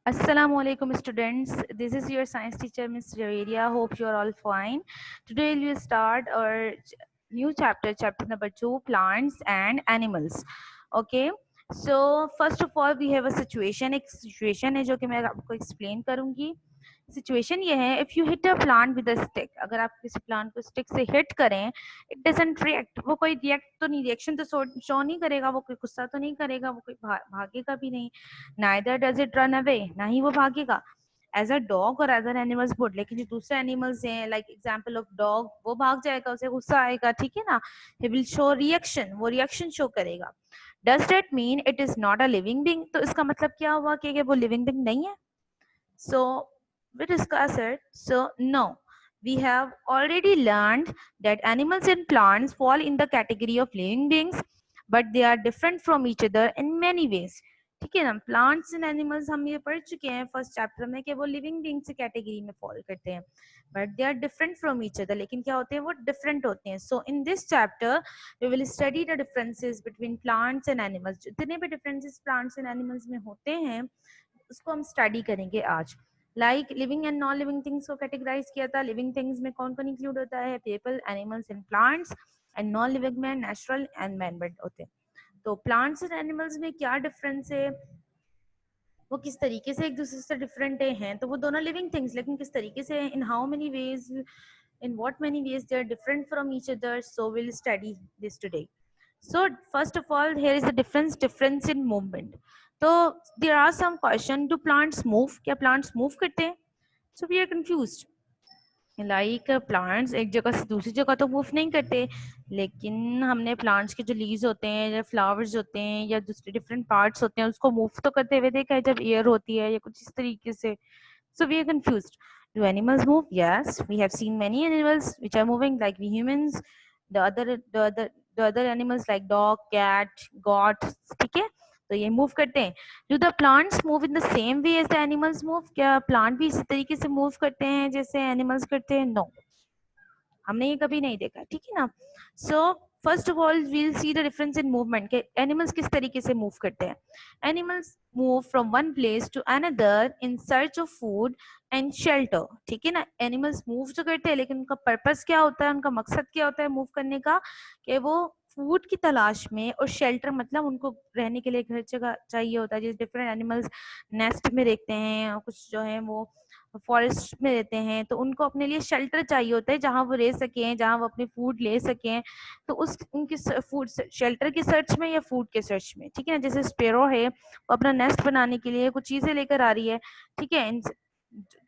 Assalamualaikum students. This is your science teacher Ms. Javeria. Hope you are all fine. Today we'll start our new chapter number 2, plants and animals. Okay. So first of all we have a situation. एक situation है जो कि मैं आपको explain करूंगी. Situation ये है, if you hit a plant with a stick, अगर आप किसी प्लांट को स्टिक से हिट करें, इट डजंट रिएक्ट, वो कोई रिएक्ट तो नहीं, रिएक्शन तो शो नहीं करेगा, वो कोई गुस्सा तो नहीं करेगा, वो कोई भागेगा भी नहीं, neither does it run away, ना ही वो भागेगा एज अ डॉग और एज एन एनिमल्स वुड। लेकिन जो दूसरे एनिमल्स हैं, लाइक एग्जांपल ऑफ डॉग, वो भाग जाएगा, उसे गुस्सा आएगा, ठीक है ना, ही विल शो रिएक्शन, वो रिएक्शन शो करेगा। Does that mean it is not a living being? तो इसका मतलब क्या हुआ कि वो लिविंग बीइंग नहीं है? So we discuss it. So no, we have already learned that animals and plants fall in the category of living beings, but they are different from each other in many ways. ठीक है ना, plants and animals हम ये पढ़ चुके हैं first chapter में कि वो लिविंग बींग्स की कैटेगरी में फॉल करते हैं, but they are different from each other. लेकिन क्या होते हैं, वो डिफरेंट होते हैं। So in this chapter we will study the differences between plants and animals. जितने भी डिफरेंसेस प्लांट्स एंड एनिमल्स में होते हैं उसको हम स्टडी करेंगे आज। Like living and non living things को कैटेगराइज किया था। लिविंग थिंग्स में कौन कौन इंक्लूड होता है? People, animals and plants. And non living में नेचुरल एंड मैन मेड होते हैं। तो प्लांट्स एंड एनिमल्स में क्या डिफरेंस है, वो किस तरीके से एक दूसरे से डिफरेंट हैं? तो वो दोनों लिविंग थिंग्स, लेकिन किस तरीके से, in how many ways, in what many ways they are different from each other. So we'll study this today. So first of all, here is the difference in movement. So there are some question, do plants move? क्या plants move करते हैं? So we are confused. Like plants एक जगह से दूसरी जगह तो move नहीं करते, लेकिन हमने प्लांट्स के जो लीव्स होते हैं या फ्लावर्स होते हैं या दूसरे डिफरेंट पार्ट्स होते हैं उसको मूव तो करते हुए देखा है जब एयर होती है या कुछ इस तरीके से। So we are confused. Do animals move? Yes, we have seen many animals which are moving, like we humans, the other animals like dog, cat, goat, ठीक है, तो ये मूव करते हैं। Do the plants move in the same way as the animals move? क्या plant भी इसी तरीके से मूव करते हैं जैसे एनिमल्स करते हैं? नो, हमने ये कभी नहीं देखा, ठीक है ना। So first of all we'll see the difference in movement के एनिमल्स किस तरीके से मूव करते हैं। Animals move from one place to another in search of food and shelter, ठीक है ना। एनिमल्स मूव तो करते हैं, लेकिन उनका पर्पस क्या होता है, उनका मकसद क्या होता है मूव करने का, कि वो फूड की तलाश में, और शेल्टर मतलब उनको रहने के लिए घर जगह चाहिए होता है। जैसे डिफरेंट एनिमल्स नेस्ट में रहते हैं, और कुछ जो है वो फॉरेस्ट में रहते हैं, तो उनको अपने लिए शेल्टर चाहिए होता है जहां वो रह सकें, जहां वो अपने फूड ले सकें। तो उस उनकी फूड शेल्टर की सर्च में या फूड के सर्च में, ठीक है ना। जैसे स्पेरो है, वो अपना नेस्ट बनाने के लिए कुछ चीजें लेकर आ रही है, ठीक है,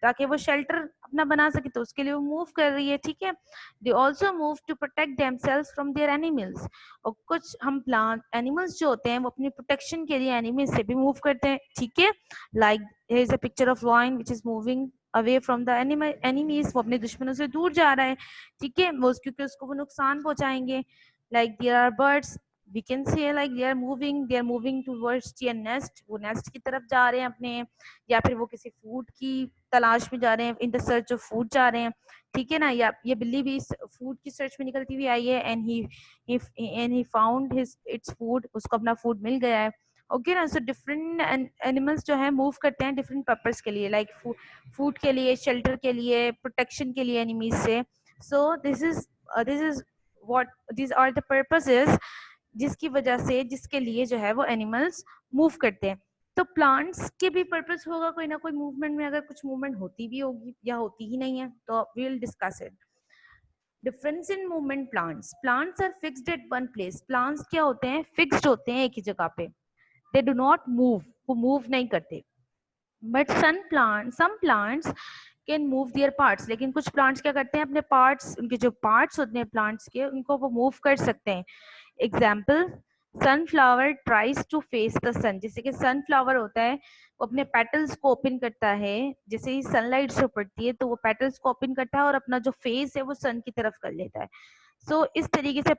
ताकि वो शेल्टर अपना बना सके, तो उसके लिए वो मूव कर रही है, ठीक है। They also move to protect themselves from their animals. और कुछ हम प्लांट एनिमल्स जो होते हैं वो अपनी प्रोटेक्शन के लिए एनिमल्स से भी मूव करते हैं, ठीक है। Like here is a picture of lion which is moving away from the enemies, वो अपने दुश्मनों से दूर जा रहा है, ठीक है, वो क्योंकि उसको वो नुकसान पहुंचाएंगे। Like there are birds, we can say like they are moving towards their nest, वो नेस्ट की तरफ जा रहे हैं अपने, या फिर वो किसी फूड की तलाश में जा रहे हैं, in the search of food जा रहे हैं, ठीक है ना। या ये बिल्ली भी इस फूड की सर्च में निकलती हुई आई है, and he found his its food, उसको अपना फूड मिल गया है, ओके ना। सो डिफरेंट एनिमल्स जो है मूव करते हैं डिफरेंट पर्पस के लिए, लाइक फूड के लिए, शेल्टर के लिए, प्रोटेक्शन के लिए एनिमीज से। सो this is what these are the purposes जिसकी वजह से, जिसके लिए जो है वो एनिमल्स मूव करते हैं। तो प्लांट्स के भी पर्पस होगा कोई ना कोई मूवमेंट में, अगर कुछ मूवमेंट होती भी होगी या होती ही नहीं है, तो we will discuss it. Difference in movement, plants are fixed at one place. Plants क्या होते हैं, फिक्स्ड होते हैं एक ही जगह पे। दे डू नॉट मूव, वो मूव नहीं करते। But some plants can move their parts, लेकिन कुछ प्लांट्स क्या करते हैं, अपने पार्ट्स, उनके जो पार्ट्स होते हैं प्लांट्स के, उनको वो मूव कर सकते हैं। Example, sunflower tries to face the sun. जैसे कि सनफ्लावर होता है, वो अपने पेटल्स को ओपन करता है, जैसे ही सनलाइट से पड़ती है तो वो पेटल्स को ओपन करता है और अपना जो फेस है वो सन की तरफ कर लेता है। सो इस तरीके से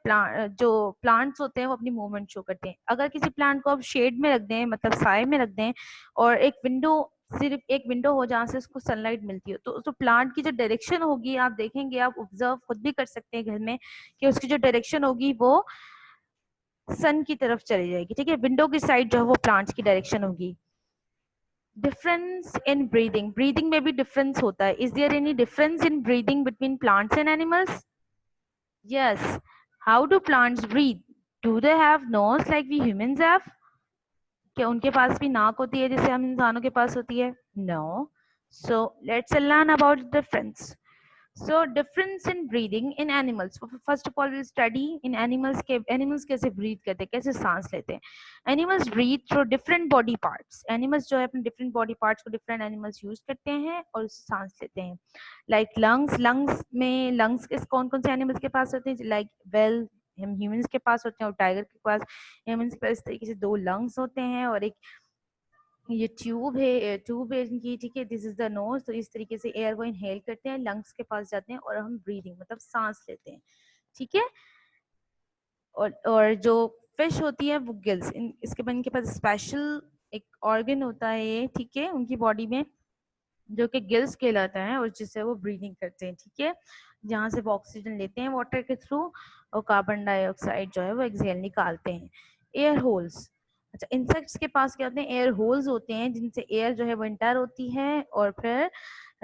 जो प्लांट्स होते हैं वो अपनी मूवमेंट शो करते हैं। अगर किसी प्लांट को आप शेड में रख दें, मतलब साए में रख दें, और एक विंडो, सिर्फ एक विंडो हो जहां से उसको सनलाइट मिलती हो, तो प्लांट की जो डायरेक्शन होगी, आप देखेंगे, आप ऑब्जर्व खुद भी कर सकते हैं घर में, कि उसकी जो डायरेक्शन होगी वो सन की तरफ चली जाएगी, ठीक है। विंडो की साइड जो है वो प्लांट्स की डायरेक्शन होगी। डिफरेंस इन ब्रीदिंग, ब्रीदिंग में भी डिफरेंस होता है. Is there any difference in breathing between plants and animals? Yes. How do plants breathe? Do they have nose like we humans have? क्या उनके पास भी नाक होती है जैसे हम इंसानों के पास होती है? No. So let's learn about difference. So difference in breathing in animals. First of all, we'll study in animals के animals कैसे breathe करते हैं, कैसे सांस लेते हैं. Animals breathe through different body parts. Animals जो है अपने different body parts को different animals use करते हैं और सांस लेते हैं. Like lungs, lungs में lungs किस कौन कौन से animals के पास होते हैं? Like well, हम humans के पास होते हैं और टाइगर के पास, humans के पास इस तरीके से 2 lungs होते हैं और एक ये ट्यूब है, ट्यूब है इनकी, ठीक है. This is the nose. तो इस तरीके से एयर को इनहेल करते हैं, लंग्स के पास जाते हैं और हम ब्रीदिंग मतलब सांस लेते हैं, ठीक है. और जो फिश होती है वो गिल्स, इसके बाद इनके पास स्पेशल एक ऑर्गन होता है ये, ठीक है, उनकी बॉडी में, जो कि गिल्स कहलाता है और जिससे वो ब्रीदिंग करते हैं, ठीक है, जहाँ से वो ऑक्सीजन लेते हैं वाटर के थ्रू और कार्बन डाइऑक्साइड जो है वो एक्सहेल निकालते हैं. Air holes. अच्छा, इंसेक्ट्स के पास क्या होते हैं? एयर होल्स होते हैं जिनसे एयर जो है वो इंटर होती है और फिर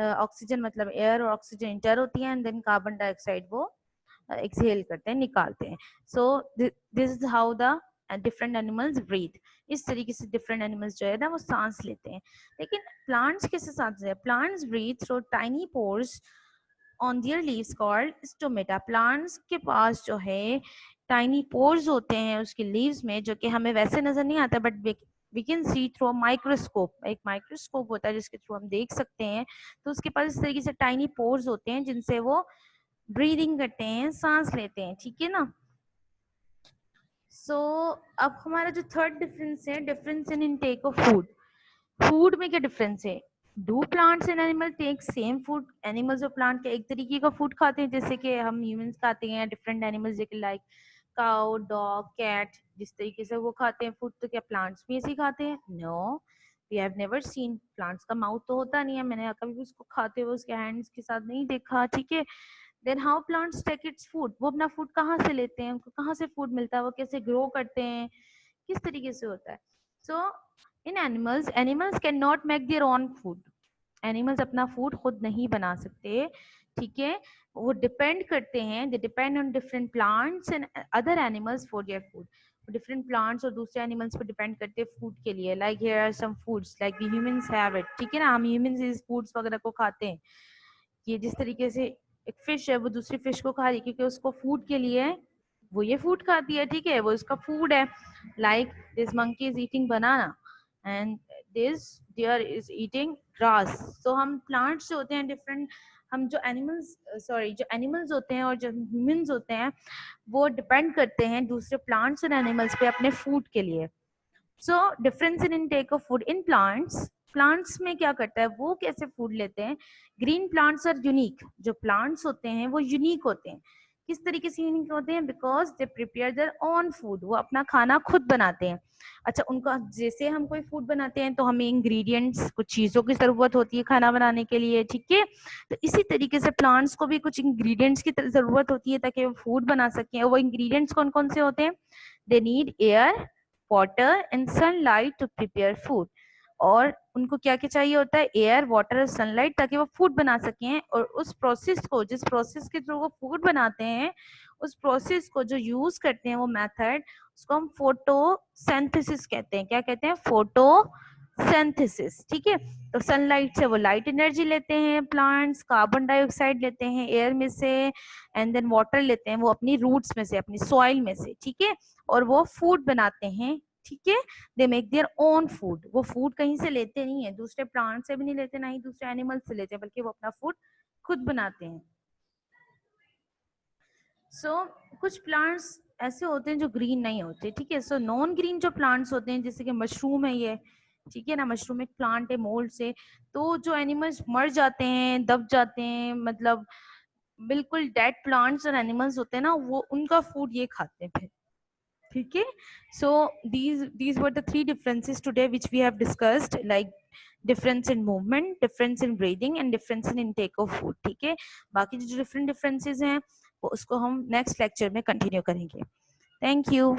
ऑक्सीजन मतलब एयर और ऑक्सीजन इंटर होती है एंड देन कार्बन डाइऑक्साइड वो एक्सहेल करते हैं, निकालते हैं. So this is how the different animals breathe. इस तरीके से डिफरेंट एनिमल्स जो है ना वो सांस लेते हैं. लेकिन प्लांट्स कैसे सांस लेते हैं? Plants breathe through tiny pores on their leaves called stomata. Plants के पास जो है टाइनी पोर्स होते हैं उसके लीव्स में, जो कि हमें वैसे नजर नहीं आता but we can see through microscope. एक माइक्रोस्कोप होता है जिसके थ्रू हम देख सकते हैं. तो उसके पास इस तरीके से टाइनी पोर्स होते हैं जिनसे वो ब्रीदिंग करते हैं, सांस लेते हैं, ठीक है ना. सो अब हमारा जो थर्ड डिफरेंस है, difference in intake of food. Food में क्या डिफरेंस है? Do plants and animal take same food? Animals और प्लांट के एक तरीके का फूड खाते हैं जैसे कि हम ह्यूमंस खाते हैं, डिफरेंट एनिमल्स जैसे लाइक काउ, डॉग, कैट, जिस तरीके से वो खाते हैं फूड, तो क्या प्लांट्स भी ऐसे खाते हैं? No, we have never seen. Plants का माउथ तो होता नहीं है, मैंने कभी भी उसको खाते हुए उसके हैंड्स के साथ नहीं देखा, ठीक है. Then how plants take its food? वो अपना फूड कहाँ से लेते हैं, उनको कहाँ से फूड मिलता है, वो कैसे ग्रो करते हैं, किस तरीके से होता है? So in animals, animals can not make their own food. Animals अपना फूड खुद नहीं बना सकते, ठीक है. वो डिपेंड करते हैं, they depend on different plants and other animals for their food. Different plants और दूसरे एनिमल्स पर डिपेंड करते हैं फूड के लिए. Like here are some foods like we humans have it, ठीक है ना. हम ह्यूमंस इस फूड्स वगैरह को खाते हैं. ये जिस तरीके से एक फिश है वो दूसरी फिश को खा रही है क्योंकि उसको फूड के लिए वो ये फूड खाती है, ठीक है, वो इसका फूड है. Like this monkey is eating banana and this deer is eating grass. So हम प्लांट्स जो होते हैं डिफरेंट, हम जो एनिमल्स सॉरी जो एनिमल्स होते हैं और जो ह्यूमंस होते हैं वो डिपेंड करते हैं दूसरे प्लांट्स और एनिमल्स पे अपने फूड के लिए. So difference in intake of food in plants. Plants में क्या करता है, वो कैसे फूड लेते हैं? Green plants are unique. जो प्लांट्स होते हैं वो यूनिक होते हैं. किस तरीके से यूनिक होते हैं? Because they prepare their own food. वो अपना खाना खुद बनाते हैं. अच्छा, उनका जैसे हम कोई फूड बनाते हैं तो हमें इंग्रेडिएंट्स, कुछ चीजों की जरूरत होती है खाना बनाने के लिए, ठीक है. तो इसी तरीके से प्लांट्स को भी कुछ इंग्रेडिएंट्स की जरूरत होती है ताकि वो फूड बना सकें. वो इंग्रेडिएंट्स कौन कौन से होते हैं? They need air, water and sunlight to prepare food. और उनको क्या क्या चाहिए होता है? एयर, वाटर और सनलाइट, ताकि वो फूड बना सकें. और उस प्रोसेस को, जिस प्रोसेस के थ्रू वो फूड बनाते हैं, उस प्रोसेस को जो यूज करते हैं वो मेथड, उसको हम फोटोसिंथेसिस कहते हैं. क्या कहते हैं? फोटोसिंथेसिस, ठीक है. तो सनलाइट से वो लाइट एनर्जी लेते हैं प्लांट्स, कार्बन डाइऑक्साइड लेते हैं एयर में से एंड देन वाटर लेते हैं वो अपनी रूट्स में से, अपनी सॉइल में से, ठीक है. और वो फूड बनाते हैं, ठीक है. They make their own food. वो फूड कहीं से लेते नहीं है, दूसरे प्लांट से भी नहीं लेते, ना ही दूसरे एनिमल से लेते हैं, बल्कि वो अपना फूड खुद बनाते हैं. सो कुछ प्लांट्स ऐसे होते हैं जो ग्रीन नहीं होते, ठीक है. सो नॉन ग्रीन जो प्लांट्स होते हैं जैसे कि मशरूम है ये, ठीक है ना. मशरूम एक प्लांट है मोल्ड से. तो जो एनिमल्स मर जाते हैं, दब जाते हैं, मतलब बिल्कुल डेड प्लांट्स और एनिमल्स होते हैं ना, वो उनका फूड ये खाते हैं फिर, ठीक है. सो these were the three differences today which we have discussed, like difference in movement, difference in breathing and difference in intake of food, ठीक है. बाकी जो different differences हैं वो उसको हम नेक्स्ट लेक्चर में कंटिन्यू करेंगे. Thank you.